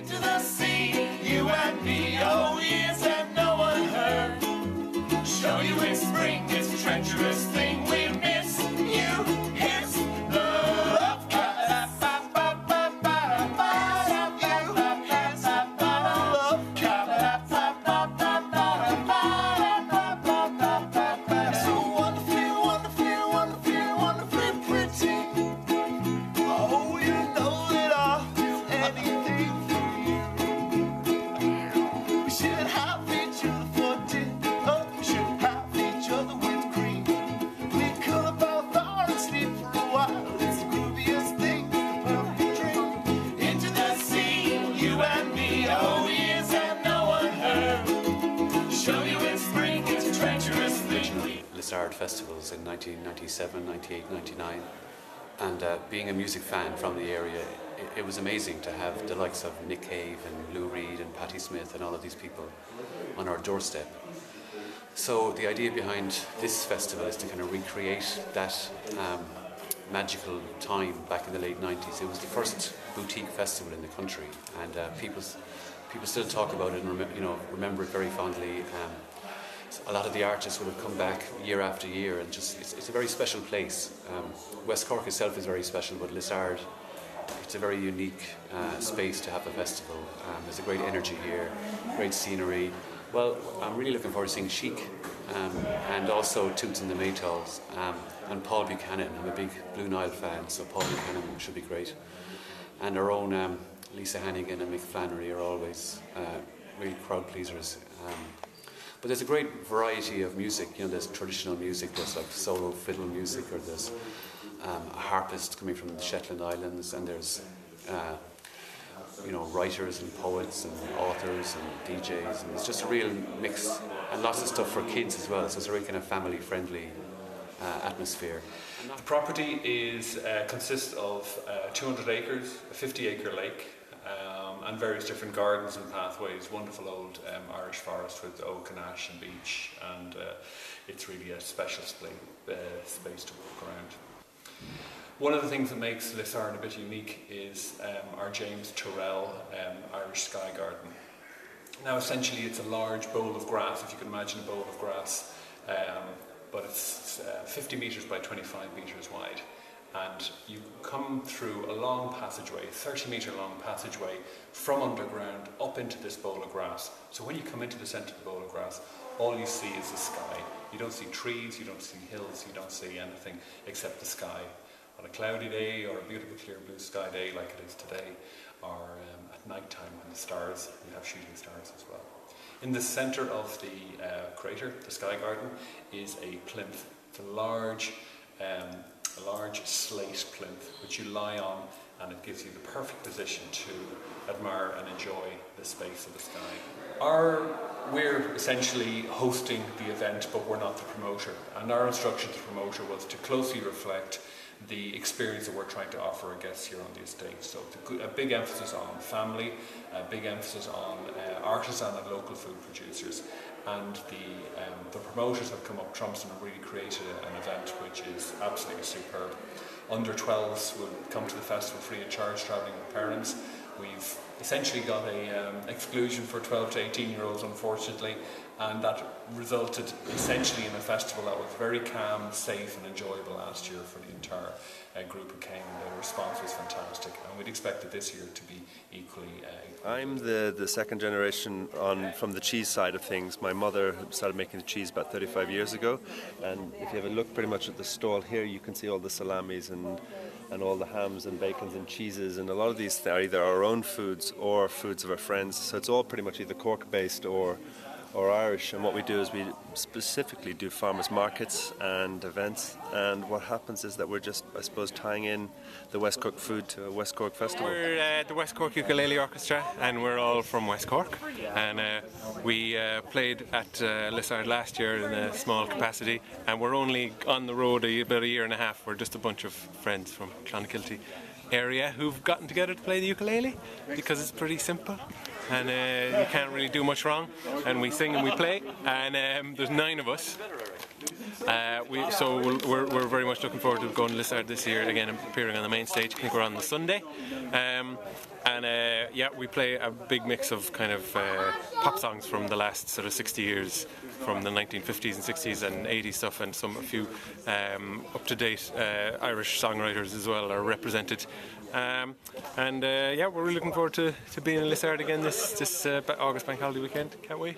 Into the sea, you and me, oh yes, and no one heard. Show you in spring, it's a treacherous thing, we miss you, it's love. So wonderfully, wonderfully, wonderfully, wonderfully pretty. Oh, you know that I'll do anything for you. We should have each other for dinner. Oh, we should have each other with cream. We could both are and sleep for a while. It's the grooviest thing, the perfect dream. Into the sea, you and me, oh yes, and no one heard. Show you in spring, it's a treacherous thing. Liss Ard festivals in 1997, 98, 99. And being a music fan from the area, it was amazing to have the likes of Nick Cave and Lou Reed and Patti Smith and all of these people on our doorstep. So the idea behind this festival is to kind of recreate that magical time back in the late 90s. It was the first boutique festival in the country, and people still talk about it and remember it very fondly. A lot of the artists would have come back year after year, and just it's a very special place. West Cork itself is very special, but Liss Ard, it's a very unique space to have a festival. There's a great energy here, great scenery. Well, I'm really looking forward to seeing Chic and also Toots and the Maytals and Paul Buchanan. I'm a big Blue Nile fan, so Paul Buchanan should be great. And our own Lisa Hannigan and Mick Flannery are always really crowd pleasers. But there's a great variety of music. You know, there's traditional music, there's like solo fiddle music, or there's a harpist coming from the Shetland Islands, and there's writers and poets and authors and DJs, and it's just a real mix, and lots of stuff for kids as well. So it's a very kind of family-friendly atmosphere. The property consists of 200 acres, a 50-acre lake, and various different gardens and pathways. Wonderful old Irish forest with oak and ash and beech, and it's really a special space to walk around. One of the things that makes Liss Ard a bit unique is our James Turrell Irish Sky Garden. Now essentially it's a large bowl of grass, if you can imagine a bowl of grass, but it's 50 metres by 25 metres wide. And you come through a long passageway, 30-metre long passageway, from underground up into this bowl of grass. So when you come into the centre of the bowl of grass, all you see is the sky. You don't see trees, you don't see hills, you don't see anything except the sky. On a cloudy day or a beautiful clear blue sky day like it is today, or at night time when the stars, we have shooting stars as well. In the centre of the crater, the Sky Garden, is a plinth. It's a large slate plinth which you lie on, and it gives you the perfect position to admire and enjoy the space of the sky. We're essentially hosting the event, but we're not the promoter, and our instruction to the promoter was to closely reflect the experience that we're trying to offer our guests here on the estate. So a big emphasis on family, a big emphasis on artisan and local food producers, and the promoters have come up trumps and have really created an event which is absolutely superb. Under 12s will come to the festival free of charge, travelling with parents. We've essentially got an exclusion for 12 to 18-year-olds, unfortunately, and that resulted essentially in a festival that was very calm, safe and enjoyable last year for the entire group who came. The response was fantastic, and we'd expect it this year to be equally. I'm the second generation from the cheese side of things. My mother started making the cheese about 35 years ago, and if you have a look pretty much at the stall here, you can see all the salamis and all the hams and bacons and cheeses, and a lot of these are either our own foods or foods of our friends. So it's all pretty much either Cork based or Irish, and what we do is we specifically do farmers markets and events, and what happens is that we're just, I suppose, tying in the West Cork food to a West Cork festival. We're the West Cork Ukulele Orchestra, and we're all from West Cork, and we played at Liss Ard last year in a small capacity, and we're only on the road about a year and a half. We're just a bunch of friends from Clonakilty area who've gotten together to play the ukulele because it's pretty simple. And you can't really do much wrong, and we sing and we play, and there's 9 of us, We're very much looking forward to going to Liss Ard this year again and appearing on the main stage. I think we're on the Sunday. We play a big mix of kind of pop songs from the last sort of 60 years, from the 1950s and 60s and 80s stuff, and a few up-to-date Irish songwriters as well are represented. We're really looking forward to being in Liss Ard again this August Bank Holiday weekend. Can't wait.